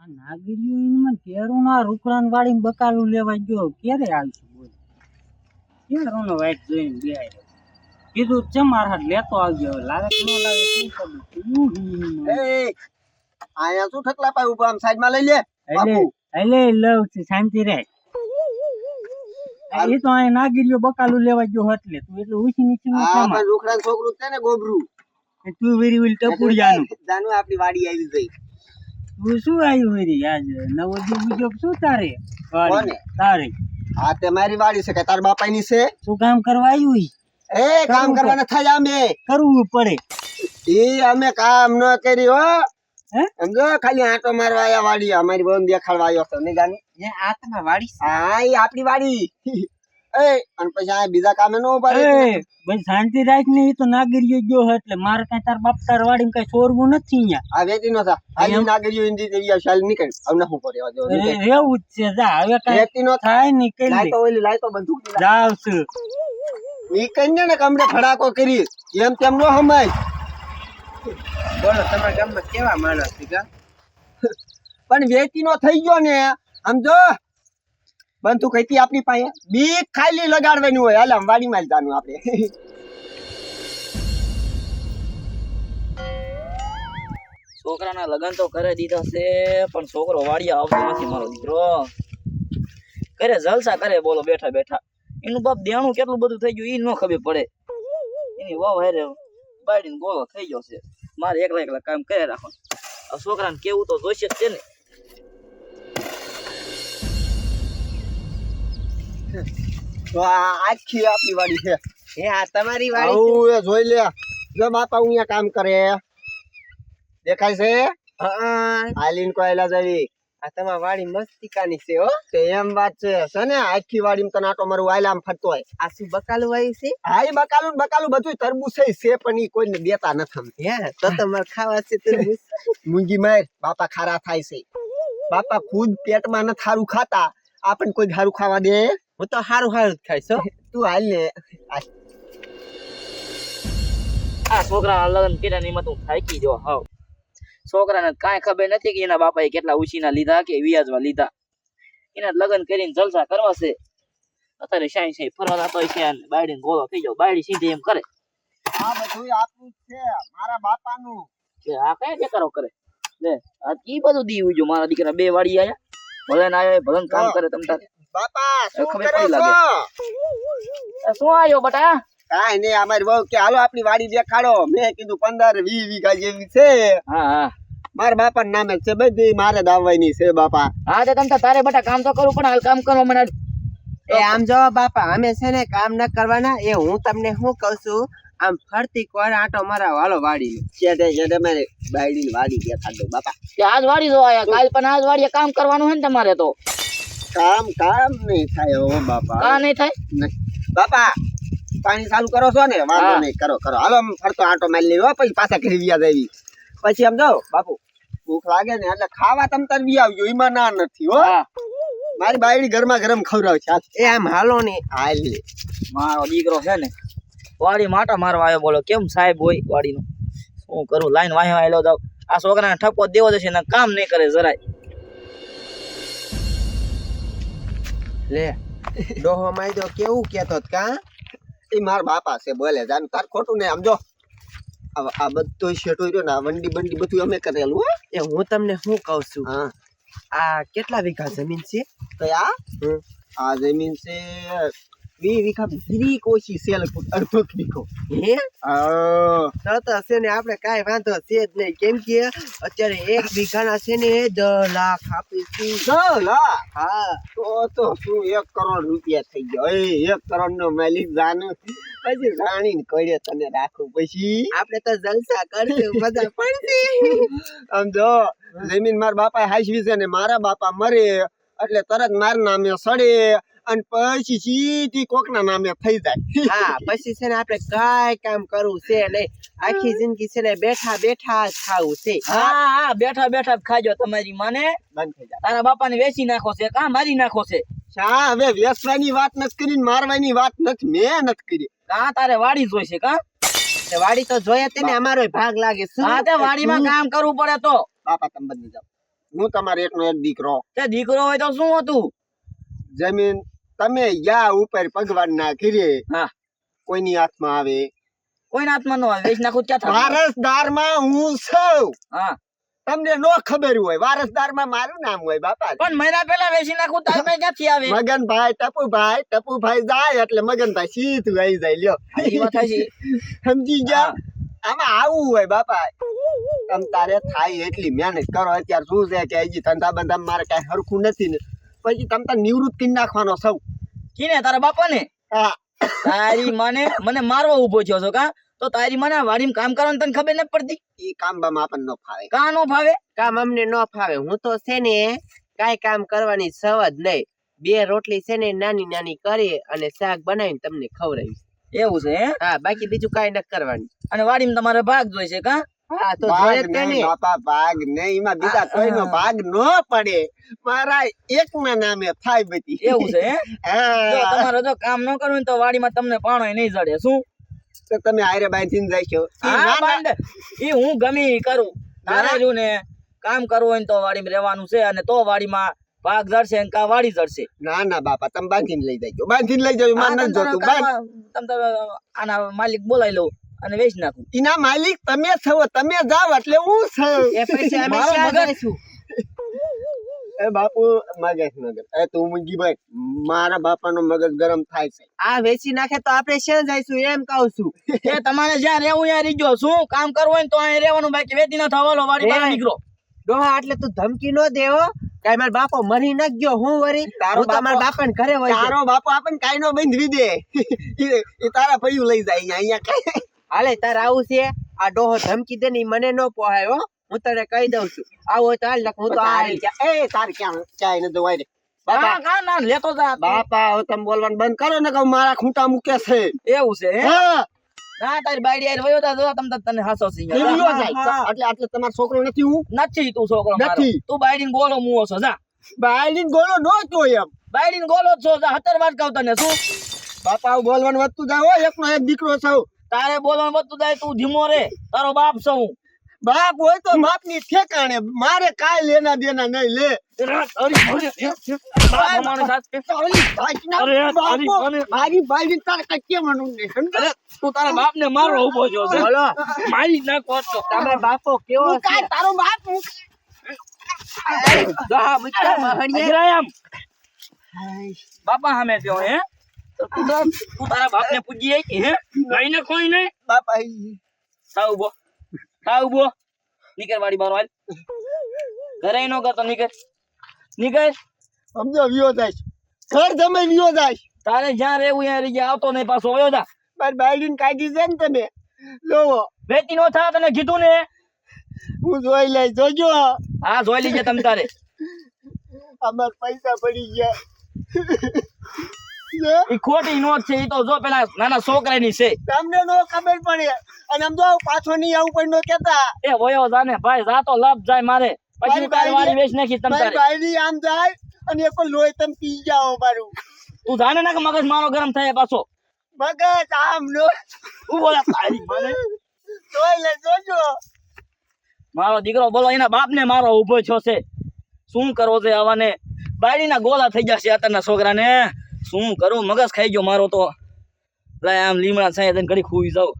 આ નાગરિયો ઈનમાં કેરુના રૂકડાન વાળીને બકાલું લેવા ગયો ક્યારે આવશે બોલ કેરુનો વાઈટ જોઈને બેહાય કીધું છે મારા હાથ લેતો આવજો હવે લાવે કે ન લાવે શું ખબર આયા શું ઠકલા પાય ઉપર આમ સાઈડમાં લઈ લે એટલે લવ છે શાંતિ રહે એ તો આ નાગરિયો બકાલું લેવા ગયો એટલે તું એટલે ઉછી નીચે નો હા પણ રૂખડા છોકરું છે ને ગોબરું તું વેરી વિલ ટપુર જાનું આપણી વાડી આવી ગઈ તું શું આવ્યું વેરી આજ નવો બીજો શું તારે કોને તારે હા તે મારી વાડી છે કે તાર બાપાની છે શું કામ કરવા આવ્યું એ કામ કરવાના થાય અમે કરવું પડે અમે કામ ન કરી હો હે સમજો ખાલી આંટો મારવા આયા વાડી અમારી બોન દેખાડવા આવ્યો હતો ને ગાની આ તમારી વાડી હા એ આપણી વાડી એ અને પછી આ બીજા કામે ન ઉભા એ ભાઈ શાંતિ રાખ ને એ તો નાગરિયો ગયો એટલે મારે કઈ તાર બાપ તાર વાડી કઈ છોરવું નથી અહીંયા આ વેતી નો થા આ નાગરિયો ઇન્દી દેવિયા શાલ નીકળ હવે ન હું કર્યો જો એવું જ છે જા હવે કઈ વેતી નો થાય નીકળ લાય તો ઓલી લાય તો બંદૂક જાવ છે નીકળ ને કમરે ફડાકો કરી એમ તેમ નો હમાય બોલો તમારા ગામમાં કેવા માણસ છે કા પણ વેતી નો થઈ ગયો ને સમજો બંદૂક હતી આપણી પાસે બીક ખાલી લગાડવાની હોય હાલ આમ વાડીમાં જ જાનું આપણે છોકરાના લગન તો કરે દીધા છે પણ છોકરો વાડિયા આવતો નથી મારો દીકરો કરે જલસા કરે બોલો બેઠા બેઠા એનું બાપ દેણું કેટલું બધું થઈ ગયું ઈ ન ખબર પડે એની વાવ હારે બાયડીને ગોળો થઈ ગયો છે મારે એકલા એકલા કામ કરે રાખો આ છોકરાને કેવું તો જોઈશે જ છે ને તો આ આખી આપણી વાડી છે એ આ તમારી આવું વાડી એ જોઈ લે જો બાપા અહીંયા કામ કરે દેખાય છે આલીન કોયલા જાવી આ તમારી વાડી મસ્તિકાની છે હો તે એમ વાત છે ને આખી વાડીમાં તને આટો મારું આયલામ ફરતો હોય આ શું બકાલું વાયું છે હા એ બકાલું બધું તરબૂચ છે પણ ઈ કોઈને દેતા નથી હે તો તમારે ખાવા છે તરબૂચ મૂંગી માર બાપા ખારા થાય છે બાપા ખુદ પેટમાં ન થારું ખાતા આપણને કોઈ હારું ખાવા દે હું તો હારું હારું જ ખાઈશ હો તું હાલ ને આ છોકરાના લગન કર્યા ની તું થાકી જો હાવ છોકરાને કાંઈ ખબર નથી કે એના બાપાએ કેટલા ઉછીના લીધા કે વ્યાજમાં લીધા એના લગન કરીને જલસા કરવા છે અત્યારે શાઈ શાઈ ફરવા જતો હોય છે બાયડીને ગોળો થઈ જાવ બાયડી સીધી એમ કરે આ બધું આપણું જ છે મારા બાપાનું કે આ કયા દેકારો કરે લે આ કી બધું દી ઉજો મારા દીકરા બે વાડી આયા ભલે ના આવ્યો ભલે કામ કરે તમ તારે બાપા શું ખબર કરો પડી છો લાગે શું આવ્યો બટા કાઈ નહીં અમારી વહુ કે હાલો આપણી વાડી દેખાડો મેં કીધું 15-20 વીઘા જેવી છે હા હા મારા બાપા નામે છે બધી મારે દાવવાની છે બાપા હા તે તમ તારે બટા કામ તો કરવું પણ હાલ કામ કરવા મને એ આમ જો બાપા અમે છે ને કામ ન કરવાના એ હું તમને શું કહું છું આમ ફરતી કોર આટો મારા વાલો વાડી છેડે મારે બાયડીની વાડી દેખાડો બાપા કે આજ વાડી જો આયા કાલ પણ આજ વાડીએ કામ કરવાનું છે ને તમારે તો કામ નહીં થાય હો બાપા કા નહીં થાય નહીં. બાપા પાણી ચાલુ કરો છો ને વાંધો નહીં કરો હાલો આમ ફરતો આંટો મારી લેવો પછી પાછા ઘરે વ્યાજ આવી પછી આમ જાઓ બાપુ ભૂખ લાગે ને એટલે ખાવા તમ તાર બી આવજો એમાં ના નથી હો હા મારી બાયડી ગરમા ગરમ ખવડાવ છે એ આમ હાલો ને હાલ લે મારો દીકરો છે ને વાડી માટા મારવા આવ્યો બોલો કેમ સાહેબ હોય વાડીનો શું કરું લાઈન વાહી વાહેલો જાવ આ છોકરાને ઠપકો દેવો જશે ને કામ નહીં કરે જરાય લે ડોહો માઈ તો કેવું કેતો કા એ મારા બાપા છે બોલે જાન તાર ખોટું ને આમ જો આ બધું શેટો રહ્યો ને આ વંડી બંડી બધું અમે કરેલું હો એ હું તમને શું કહું છું હા આ કેટલા વીઘા જમીન છે તો આ જમીન છે 2 વીઘા ધીરી કોશી છે લગભગ અડધો વીઘો હે હા તો છે ને આપણે કાંઈ વાંધો છે જ નહીં કેમ કે અત્યારે 1 વીઘાના છે ને 10 લાખ આપીશું હા તો શું 1 કરોડ રૂપિયા થઈ ગયો એ 1 કરોડ નો માલિક જાનું પછી જાણીને કડે તને રાખું પછી આપણે તો જલસા કરશું મજા પડશે આમ જો જમીન મારા બાપા હાચવી છે ને મારા બાપા મરે એટલે તરત મારા નામે સડે અને પછી સીધી કોકના નામે થઈ જાય હા પછી છે ને આપણે કાંઈ કામ કરવું છે નહીં આખી જિંદગી છે ને બેઠા બેઠા જ ખાવું છે હા હા બેઠા બેઠા જ ખાજો તમારી માને બંધ થઈ જાય તારા બાપાને વેચી નાખો છે કા મારી નાખો છે શા હવે વેચવાની વાત નથી કરી ને મારવાની વાત નથી મેં નથી કરી કા તારે વાડી જોઈશે કા તે વાડી તો જોઈએ તે ને અમારો ભાગ લાગે શું હા તે વાડીમાં કામ કરવું પડે તો બાપા તમે બદલી જાઓ હું તમારે એકનો એક દીકરો. તે દીકરો હોય તો શું હતું? જમીન તમે યા ઉપર ભગવાન ના કરીએ હા. કોઈની હાથમાં આવે. કોઈના હાથમાં ન આવે, વેચી નાખું ક્યાં થાય? વારસદારમાં હું છું. હા, તમને નો ખબર હોય વારસદારમાં મારું નામ હોય બાપા. પણ મહિના પહેલા વેચી નાખું તાર પાસે ક્યાંથી આવે? મગનભાઈ ટપુભાઈ જાય એટલે મગનભાઈ સીધું આવી જાય. લ્યો એ વાત થાય છે. સમજી ગયા? આમાં આવું હોય બાપા. તમ તારે થાય એટલી મહેનત કરો. અત્યારે શું છે કે હજી ધંધા બંધા મારે કઈ હરખું નથી ને પછી તમ તાર નિવૃત્ત કરી નાખવાનો સૌ. કીને તારા બાપા ને? હા. તારી મને મારવા ઉભો થયો છો કા? તો તારી મને વાડીમાં કામ કરવાની તને ખબર નથી પડતી? ઈ કામ બામ આપણને ન ફાવે. કા નો ફાવે? કામ અમને ન ફાવે. હું તો છે ને કાંઈ કામ કરવાની સવજ નહીં. 2 રોટલી છે ને નાની નાની કરી અને શાક બનાવીને તમને ખવડાવીશ. એવું છે હે? હા, બાકી બીજું કાંઈ નથી કરવાનું. અને વાડીમાં તમારે ભાગ જોઈશે કા? હા, તો ભાગ જોઈએ જ તે નહીં ને. બાપા, ભાગ નહીં. એમાં બીજા કોઈનો ભાગ ન પડે. મારા એકના નામે થાય બધી. એવું છે હે? જો હા. તમારે જો કામ ન કરવું ને તો વાડીમાં તમને પાણો નહીં જડે. શું? તો તમે હારે બાંધીને જઈશો. ઈ હા, ના ના. બાંધ. ઈ હું ગમે ઈ કરું. તારે રહ્યું ને કામ કરવું હોય ને તો વાડીમાં રહેવાનું છે, અને તો વાડીમાં ભાગ જડશે ને કા વાડી જડશે. ના ના બાપા, તમે બાંધીને લઈ જજો. બાંધીને લઈ જજો. મારે નથી જોતું. તમે આના માલિક બોલાવી લઉં અને વેચી નાખું. એના માલિક તમે છો. તમે જાવ એટલે હું છું. એ પછી અમે મારો શ્યાં મગજ. જઈશું? એ બાપુ મગજ મગજ. એ તું મુંજીભાઈ, મારા બાપાનો મગજ ગરમ થાય છે. આ વેચી નાખે તો આપણે શ્યાં જઈશું એમ કહું છું. એ તમારે જ્યાં રહેવું ત્યાં રીજો. શું કામ કરવું હોય ને તો અહીં રહેવાનું, બાકી વેચી ના થવાલો વાડી બહાર નીકળો. ડોહા એટલે તું ધમકી નો દેવો. કાંઈ મારો બાપો મરી ન ગયો હું વરી. તારો હું તમારા બાપો- બાપાને ઘરે હોય છે. તારો બાપુ આપણને કાઈ નો બંધવી દે. એ તારા પૈયું લઈ જાય અહીંયા કઈ. હાલે તારે આવું છે? આ ડોહો ધમકી દે ને ઈ મને નો પોહાય હો. હું તને કહી દઉં છું. આવું હોય તો હાલ, નકર હું તો હાલ. એ તારે ક્યાંય ન જવાય રે. બાપા કા ના લેતો જા. બાપા હવે તમે બોલવાનું બંધ કરો ને કે મારા ખૂંટા મૂકે છે. એવું છે હે? હા. ના તારી બાયડી આઈને વયો તા જો તને હાસો છે એ વિયો જાય. એટલે તમારો છોકરો નથી હું. નથી તું છોકરો મારો. નથી. તું બાયડીને ગોળો મુવો છો જા. બાયડીને ગોળો નો જોય એમ. બાયડીને ગોળો જ છો જા. 17 વાત કહું તને. શું બાપા આવું બોલવાનું વધતું જાય હો. એકનો એક દીકરો છું. તારે બોલવાનું બધું જાય, તું ધીમો રે. તારો બાપ છું હું. બાપ હોય તો બાપની ઠેકાણે. મારે કાંઈ લેના દેના નહીં. લે બાપ અમારો સાથ. ઓલી ભાઈના અરે, બાપો, અરે, અરે. મારી બાયડી તારે કઈ કહેવાનું નહીં. સમજ્યો? તું તારા બાપ ને મારો ઉભો છો છે. બોલો મારી જ નાખો તો. તમારો બાપો કેવો હું છે? કાંઈ તારો બાપ હું. ડોહા મુચ્ચા મહણિયા. અગ્રાયમ. બાપા સામે થયો હે? તો તું તારા બાપ ને પૂજી આવી હે? લઈને કોઈ નહીં. બાપા થાવ ઉભો. થાવ ઉભો. નીકળ વાડી બાર હાલ. ઘરે નો કરતો નીકળ. નીકળ. સમજો વિયો જાય. ઘર જમે વિયો જાય. તારે જ્યાં રહેવું ત્યાં રહી જા. આવતો નહીં પાછો વયો જા. મારી બાયડીને કાઢી છે ને તમે. જોવો વેચી નો થા તને કીધું ને. હું જોઈ લઈશ. જોજો હા જોઈ લીજે તમ તારે. અમાર પૈસા પડી ગયા. ઈ ખોટી નોટ છે. ઈ તો જો પેલા નાના છોકરાની છે. તમને નો ખબર પડે. અને આમ જો પાછો નહીં આવું પણ નો કેતા. એ વયો જા ને ભાઈ. જા તો લાભ જાય મારે. પછી તારી વાડી વેચ નાખી તમ મારી તારે. બાયડી આમ જાય અને એક લોહી તમે પી જાઓ મારું. તું જાણે ના કે મગજ મારો ગરમ થાય પાછો. મગજ આમ નો. હું બોલા તારી મને. જોઈ લે જોજો. મારો દીકરો બોલો એના બાપ ને મારો ઉભો છો છે. શું કરવો છે આવાને? બાયડીના ગોળા થઈ જશે અત્યારના છોકરાને. શું કરું? મગજ ખાઈ ગયો મારો તો. લાય આમ લીમડા સાંય ઘડી ખુઈ જાઉં.